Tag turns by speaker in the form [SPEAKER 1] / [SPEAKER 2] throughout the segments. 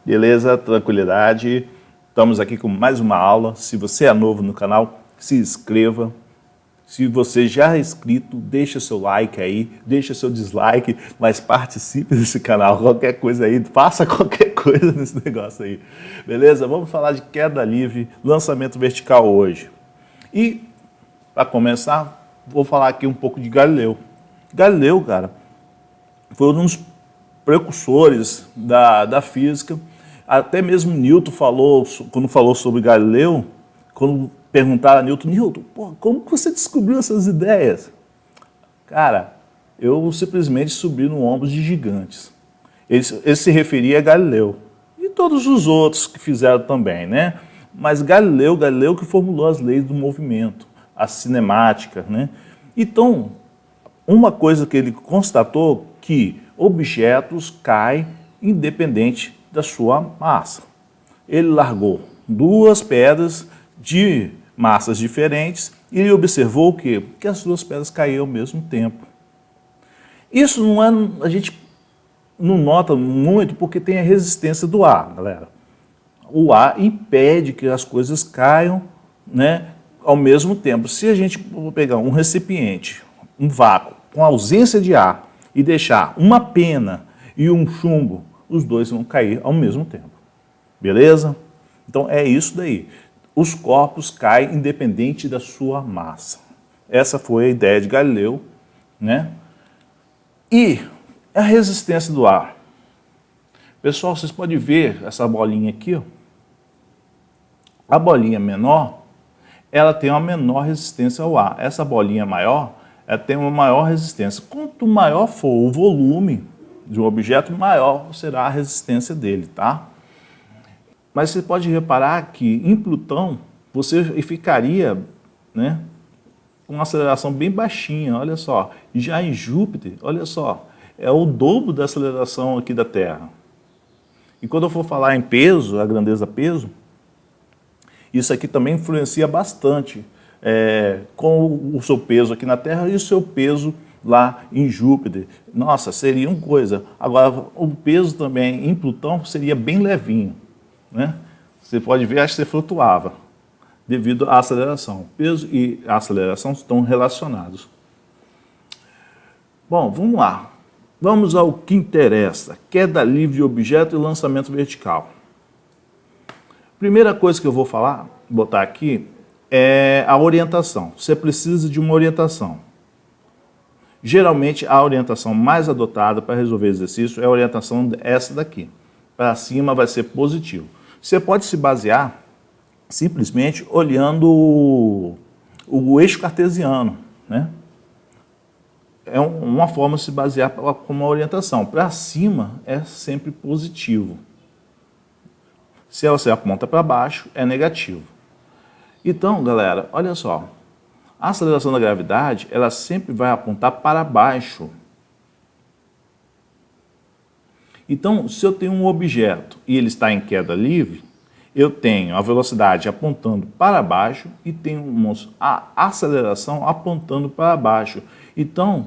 [SPEAKER 1] Beleza? Tranquilidade. Estamos aqui com mais uma aula. Se você é novo no canal, se inscreva. Se você já é inscrito, deixa seu like aí, deixa seu dislike, mas participe desse canal. Qualquer coisa aí, faça qualquer coisa nesse negócio aí. Beleza? Vamos falar de queda livre, lançamento vertical hoje. E, para começar, vou falar aqui um pouco de Galileu. Galileu, cara, foi um dos precursores da física. Até mesmo Newton falou, quando falou sobre Galileu, quando perguntaram a Newton, pô, como que você descobriu essas ideias? Cara, eu simplesmente subi no ombro de gigantes. Ele se referia a Galileu. E todos os outros que fizeram também, né? Mas Galileu que formulou as leis do movimento, a cinemática, né? Então, uma coisa que ele constatou, que objetos caem independente da sua massa. Ele largou duas pedras de massas diferentes e ele observou que as duas pedras caíam ao mesmo tempo. Isso não é, a gente não nota muito porque tem a resistência do ar, galera. O ar impede que as coisas caiam, né, ao mesmo tempo. Se a gente pegar um recipiente, um vácuo, com ausência de ar e deixar uma pena e um chumbo, os dois vão cair ao mesmo tempo. Beleza? Então é isso daí. Os corpos caem independente da sua massa. Essa foi a ideia de Galileu, né? E a resistência do ar. Pessoal, vocês podem ver essa bolinha aqui, ó. A bolinha menor, ela tem uma menor resistência ao ar. Essa bolinha maior, ela tem uma maior resistência. Quanto maior for o volume de um objeto, maior será a resistência dele, tá? Mas você pode reparar que em Plutão você ficaria, né, com uma aceleração bem baixinha, olha só. Já em Júpiter, olha só, é o dobro da aceleração aqui da Terra. E quando eu for falar em peso, a grandeza peso, isso aqui também influencia bastante com o seu peso aqui na Terra e o seu peso lá em Júpiter. Nossa, seria uma coisa. Agora, o peso também em Plutão seria bem levinho, né? Você pode ver, acho que você flutuava devido à aceleração. Peso e aceleração estão relacionados. Bom, vamos lá. Vamos ao que interessa. Queda livre de objeto e lançamento vertical. Primeira coisa que eu vou botar aqui, é a orientação. Você precisa de uma orientação. Geralmente, a orientação mais adotada para resolver exercício é a orientação essa daqui. Para cima vai ser positivo. Você pode se basear simplesmente olhando o eixo cartesiano, né? É uma forma de se basear como uma orientação. Para cima é sempre positivo. Se você aponta para baixo, é negativo. Então, galera, olha só. A aceleração da gravidade, ela sempre vai apontar para baixo. Então, se eu tenho um objeto e ele está em queda livre, eu tenho a velocidade apontando para baixo e tenho a aceleração apontando para baixo. Então,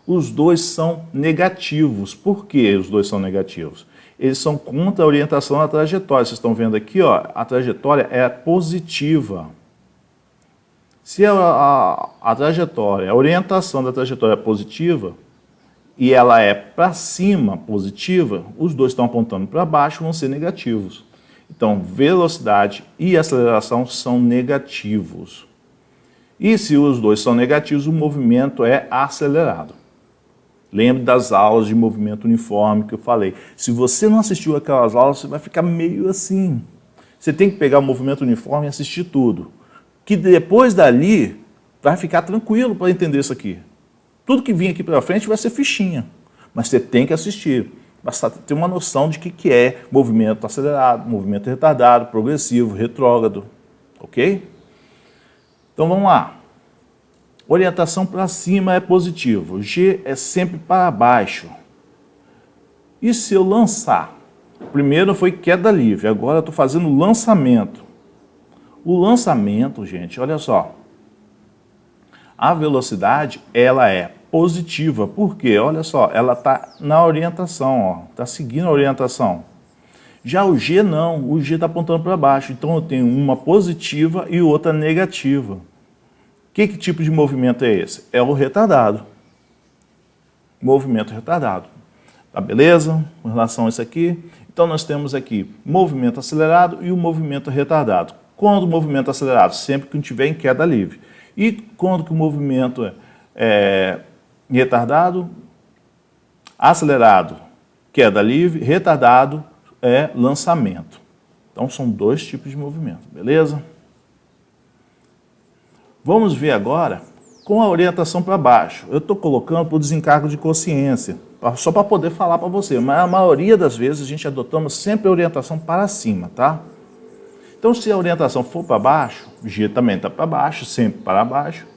[SPEAKER 1] os dois são negativos. Por que os dois são negativos? Eles são contra a orientação da trajetória. Vocês estão vendo aqui, ó, a trajetória é positiva. Se a trajetória, a orientação da trajetória é positiva e ela é para cima positiva, os dois estão apontando para baixo, vão ser negativos. Então, velocidade e aceleração são negativos. E se os dois são negativos, o movimento é acelerado. Lembre das aulas de movimento uniforme que eu falei. Se você não assistiu aquelas aulas, você vai ficar meio assim. Você tem que pegar o movimento uniforme e assistir tudo. Que depois dali vai ficar tranquilo para entender isso aqui. Tudo que vir aqui para frente vai ser fichinha, mas você tem que assistir. Basta ter uma noção de que é movimento acelerado, movimento retardado, progressivo, retrógrado, ok? Então vamos lá. Orientação para cima é positivo, G é sempre para baixo. E se eu lançar? Primeiro foi queda livre, agora eu estou fazendo lançamento. O lançamento, gente, olha só, a velocidade, ela é positiva. Por quê? Olha só, ela está na orientação, está seguindo a orientação. Já o G não, o G está apontando para baixo, então eu tenho uma positiva e outra negativa. Que tipo de movimento é esse? É o retardado. Movimento retardado. Tá beleza? Com relação a isso aqui. Então nós temos aqui movimento acelerado e o movimento retardado. Quando o movimento acelerado? Sempre que estiver em queda livre. E quando que o movimento é retardado? Acelerado, queda livre, retardado é lançamento. Então são dois tipos de movimento, beleza? Vamos ver agora com a orientação para baixo. Eu estou colocando por desencargo de consciência, só para poder falar para você, mas a maioria das vezes a gente adotamos sempre a orientação para cima, tá? Então se a orientação for para baixo, o G também está para baixo, sempre para baixo,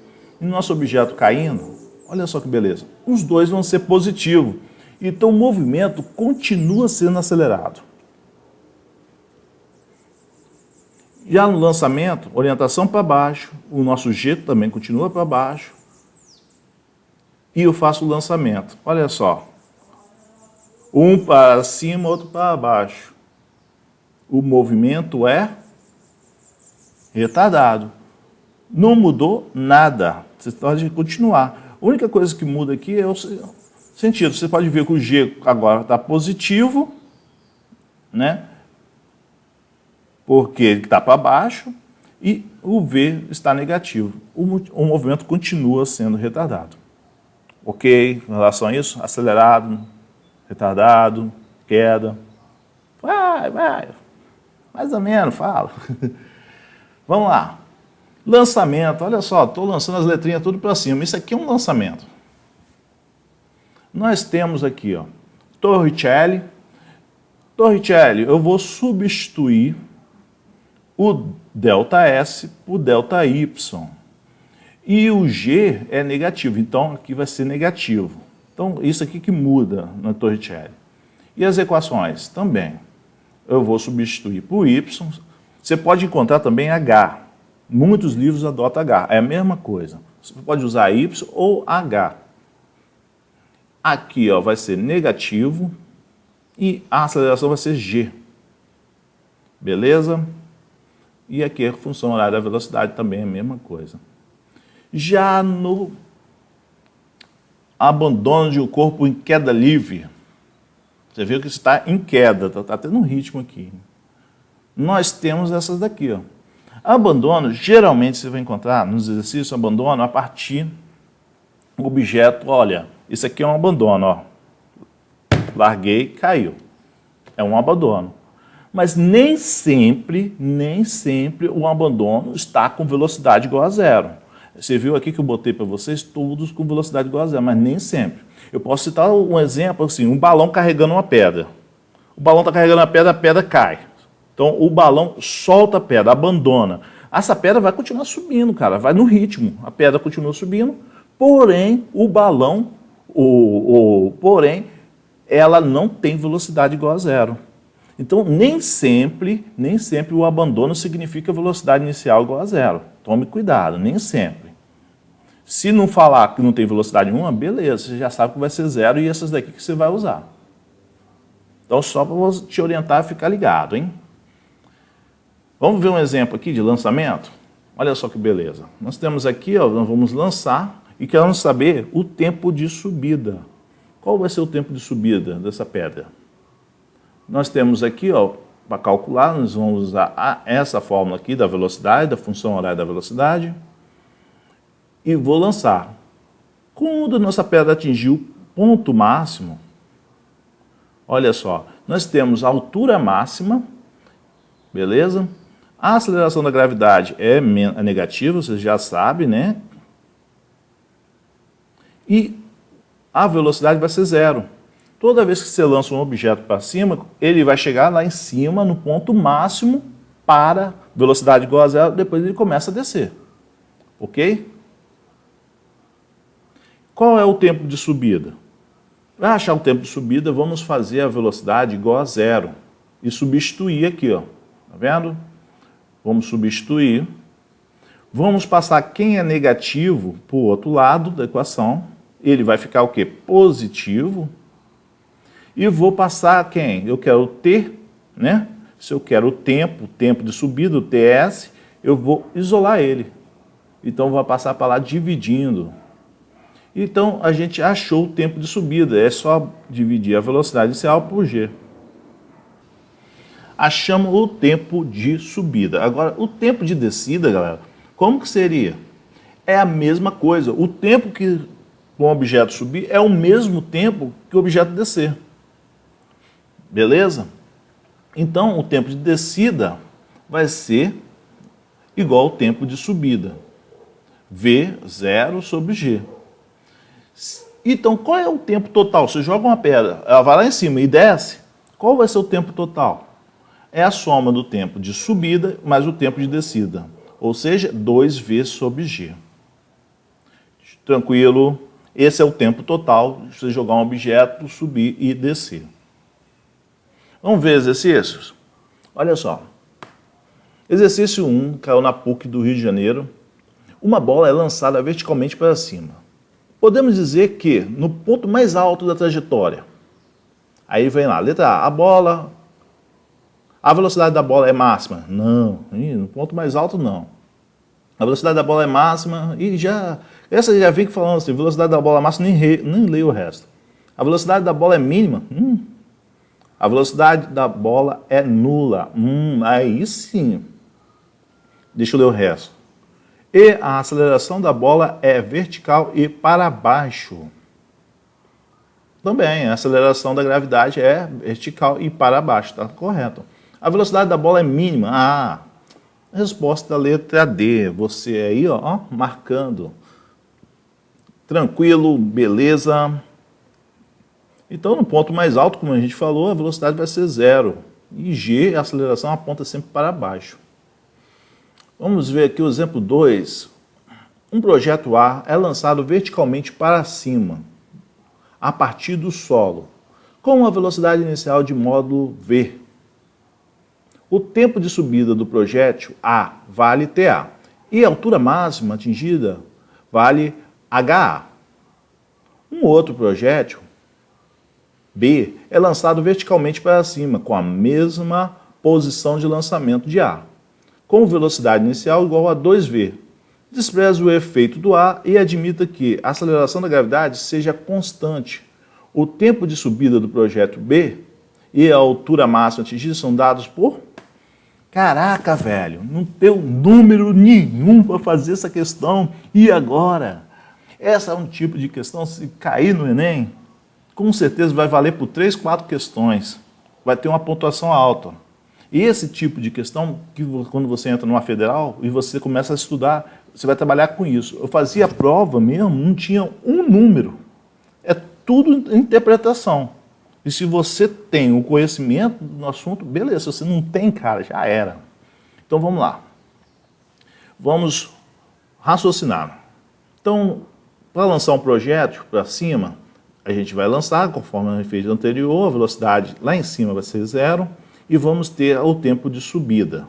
[SPEAKER 1] e o nosso objeto caindo, olha só que beleza, os dois vão ser positivos. Então o movimento continua sendo acelerado. Já no lançamento, orientação para baixo, o nosso G também continua para baixo. E eu faço o lançamento. Olha só. Um para cima, outro para baixo. O movimento é retardado. Não mudou nada. Você pode continuar. A única coisa que muda aqui é o sentido. Você pode ver que o G agora está positivo, né? Porque ele está para baixo, e o V está negativo. O movimento continua sendo retardado. Ok? Em relação a isso, acelerado, retardado, queda. Vai. Mais ou menos, fala. Vamos lá. Lançamento, olha só, estou lançando as letrinhas tudo para cima. Isso aqui é um lançamento. Nós temos aqui, ó, Torricelli. Torricelli, eu vou substituir o ΔS por ΔY. E o G é negativo, então aqui vai ser negativo. Então isso aqui que muda na Torricelli. E as equações? Também. Eu vou substituir por Y. Você pode encontrar também H. Muitos livros adotam H. É a mesma coisa. Você pode usar Y ou H. Aqui ó, vai ser negativo e a aceleração vai ser G. Beleza? E aqui a função horária da velocidade também é a mesma coisa. Já no abandono de um corpo em queda livre, você viu que está em queda, está tendo um ritmo aqui. Nós temos essas daqui, ó. Abandono, geralmente você vai encontrar nos exercícios abandono a partir do objeto, olha, isso aqui é um abandono, ó. Larguei, caiu. É um abandono. Mas nem sempre o abandono está com velocidade igual a zero. Você viu aqui que eu botei para vocês todos com velocidade igual a zero, mas nem sempre. Eu posso citar um exemplo assim, um balão carregando uma pedra. O balão está carregando a pedra cai. Então o balão solta a pedra, abandona. Essa pedra vai continuar subindo, cara, vai no ritmo. A pedra continua subindo, porém o balão, porém ela não tem velocidade igual a zero. Então, nem sempre o abandono significa velocidade inicial igual a zero. Tome cuidado, nem sempre. Se não falar que não tem velocidade nenhuma, beleza, você já sabe que vai ser zero e essas daqui que você vai usar. Então, só para te orientar e ficar ligado, hein? Vamos ver um exemplo aqui de lançamento? Olha só que beleza. Nós temos aqui, ó, nós vamos lançar e queremos saber o tempo de subida. Qual vai ser o tempo de subida dessa pedra? Nós temos aqui, ó, para calcular, nós vamos usar essa fórmula aqui da velocidade, da função horária da velocidade, e vou lançar. Quando a nossa pedra atingiu o ponto máximo, olha só, nós temos a altura máxima, beleza? A aceleração da gravidade é negativa, você já sabe, né? E a velocidade vai ser zero. Toda vez que você lança um objeto para cima, ele vai chegar lá em cima, no ponto máximo, para velocidade igual a zero, depois ele começa a descer. Ok? Qual é o tempo de subida? Para achar o tempo de subida, vamos fazer a velocidade igual a zero. E substituir aqui, ó. Tá vendo? Vamos substituir. Vamos passar quem é negativo para o outro lado da equação. Ele vai ficar o quê? Positivo. E vou passar quem? Eu quero T né? Se eu quero o tempo de subida, o TS, eu vou isolar ele. Então, vai passar para lá dividindo. Então, a gente achou o tempo de subida. É só dividir a velocidade inicial por G. Achamos o tempo de subida. Agora, o tempo de descida, galera, como que seria? É a mesma coisa. O tempo que um objeto subir é o mesmo tempo que o objeto descer. Beleza? Então, o tempo de descida vai ser igual ao tempo de subida. V0 sobre G. Então, qual é o tempo total? Você joga uma pedra, ela vai lá em cima e desce. Qual vai ser o tempo total? É a soma do tempo de subida mais o tempo de descida. Ou seja, 2V sobre G. Tranquilo? Esse é o tempo total de você jogar um objeto, subir e descer. Vamos ver exercícios? Olha só. Exercício 1, caiu na PUC do Rio de Janeiro. Uma bola é lançada verticalmente para cima. Podemos dizer que no ponto mais alto da trajetória, aí vem lá, letra A, a velocidade da bola é máxima? Não, no ponto mais alto não. A velocidade da bola é máxima e essa já vem falando assim, velocidade da bola é máxima, nem leio o resto. A velocidade da bola é mínima? A velocidade da bola é nula. Aí sim. Deixa eu ler o resto. E a aceleração da bola é vertical e para baixo. Também, a aceleração da gravidade é vertical e para baixo, tá correto. A velocidade da bola é mínima. Resposta da letra D. Você aí, ó, marcando. Tranquilo, beleza. Então, no ponto mais alto, como a gente falou, a velocidade vai ser 0. E G, a aceleração aponta sempre para baixo. Vamos ver aqui o exemplo 2. Um projeto A é lançado verticalmente para cima, a partir do solo, com uma velocidade inicial de módulo V. O tempo de subida do projétil A vale TA e a altura máxima atingida vale HA. Um outro projétil, B, é lançado verticalmente para cima, com a mesma posição de lançamento de A, com velocidade inicial igual a 2V. Despreze o efeito do A e admita que a aceleração da gravidade seja constante. O tempo de subida do projétil B e a altura máxima atingida são dados por... Caraca, velho, não tem número nenhum para fazer essa questão. E agora? Essa é um tipo de questão, se cair no Enem, com certeza vai valer por 3, 4 questões. Vai ter uma pontuação alta. E esse tipo de questão, que quando você entra numa federal e você começa a estudar, você vai trabalhar com isso. Eu fazia a prova mesmo, não tinha um número. É tudo interpretação. E se você tem o conhecimento do assunto, beleza. Se você não tem, cara, já era. Então vamos lá. Vamos raciocinar. Então, para lançar um projeto para cima, a gente vai lançar, conforme a gente fez anterior, a velocidade lá em cima vai ser 0. E vamos ter o tempo de subida.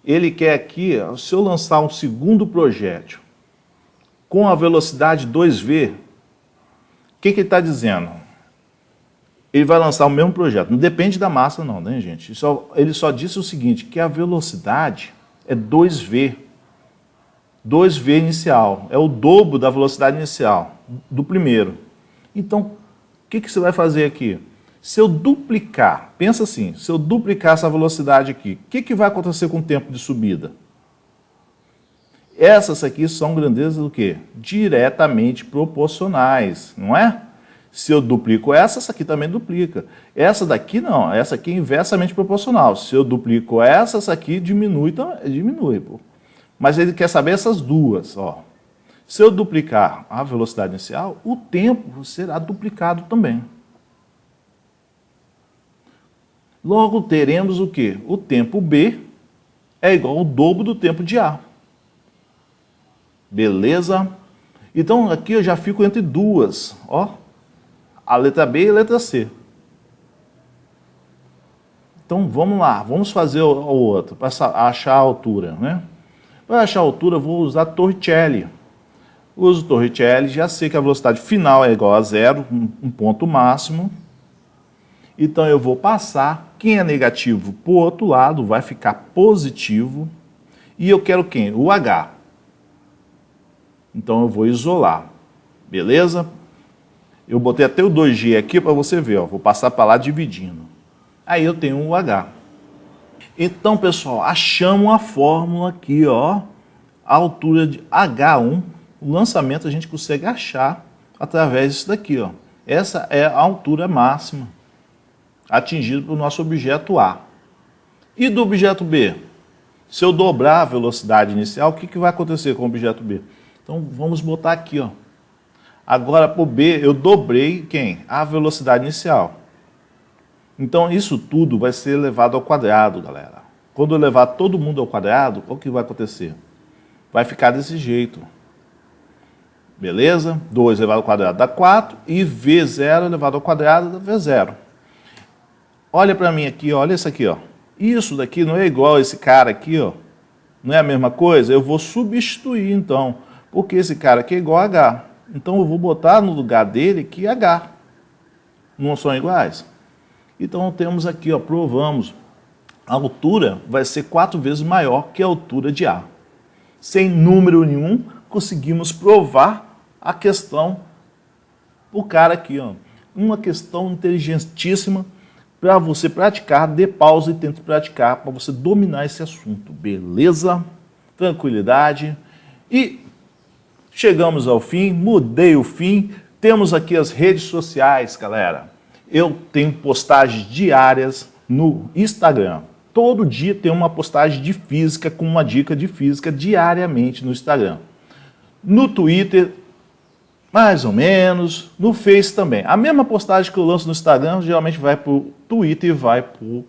[SPEAKER 1] Ele quer aqui, se eu lançar um segundo projétil com a velocidade 2V, o que ele está dizendo? Ele vai lançar o mesmo projeto. Não depende da massa não, né, gente? Ele só disse o seguinte, que a velocidade é 2V. 2V inicial. É o dobro da velocidade inicial do primeiro. Então, o que você vai fazer aqui? Se eu duplicar, pensa assim, se eu duplicar essa velocidade aqui, o que vai acontecer com o tempo de subida? Essas aqui são grandezas do quê? Diretamente proporcionais, não é? Se eu duplico essa aqui também duplica. Essa daqui não, essa aqui é inversamente proporcional. Se eu duplico essa aqui diminui, então diminui. Pô. Mas ele quer saber essas duas, ó. Se eu duplicar a velocidade inicial, o tempo será duplicado também. Logo teremos o quê? O tempo B é igual ao dobro do tempo de A. Beleza? Então aqui eu já fico entre duas, ó. A letra B e a letra C. Então vamos lá, vamos fazer o outro, para achar a altura, né? Para achar a altura eu vou usar Torricelli. Uso Torricelli, já sei que a velocidade final é igual a 0, um ponto máximo. Então eu vou passar, quem é negativo para o outro lado vai ficar positivo, e eu quero quem? O H. Então eu vou isolar, beleza? Eu botei até o 2G aqui para você ver, ó. Vou passar para lá dividindo. Aí eu tenho o H. Então, pessoal, achamos a fórmula aqui, ó. A altura de H1, o lançamento a gente consegue achar através disso daqui, ó. Essa é a altura máxima atingida pelo nosso objeto A. E do objeto B? Se eu dobrar a velocidade inicial, o que vai acontecer com o objeto B? Então, vamos botar aqui, ó. Agora, para o B, eu dobrei quem? A velocidade inicial. Então, isso tudo vai ser elevado ao quadrado, galera. Quando eu levar todo mundo ao quadrado, o que vai acontecer? Vai ficar desse jeito. Beleza? 2 elevado ao quadrado dá 4 e V0 elevado ao quadrado dá V0. Olha para mim aqui, olha isso aqui, ó. Isso daqui não é igual a esse cara aqui, ó. Não é a mesma coisa? Eu vou substituir, então. Porque esse cara aqui é igual a H. Então eu vou botar no lugar dele aqui H. Não são iguais? Então temos aqui, ó, provamos. A altura vai ser 4 vezes maior que a altura de A. Sem número nenhum, conseguimos provar a questão o cara aqui, ó. Uma questão inteligentíssima para você praticar. Dê pausa e tente praticar para você dominar esse assunto. Beleza? Tranquilidade. E chegamos ao fim, mudei o fim. Temos aqui as redes sociais, galera. Eu tenho postagens diárias no Instagram. Todo dia tem uma postagem de física com uma dica de física diariamente no Instagram. No Twitter, mais ou menos. No Face também. A mesma postagem que eu lanço no Instagram geralmente vai para o Twitter e vai para o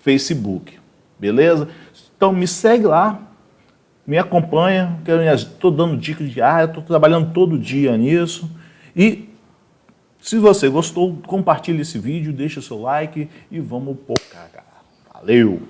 [SPEAKER 1] Facebook. Beleza? Então me segue lá, me acompanha. Estou dando dicas diárias, estou trabalhando todo dia nisso. E se você gostou, compartilhe esse vídeo, deixa seu like e vamos pôr, cara. Valeu!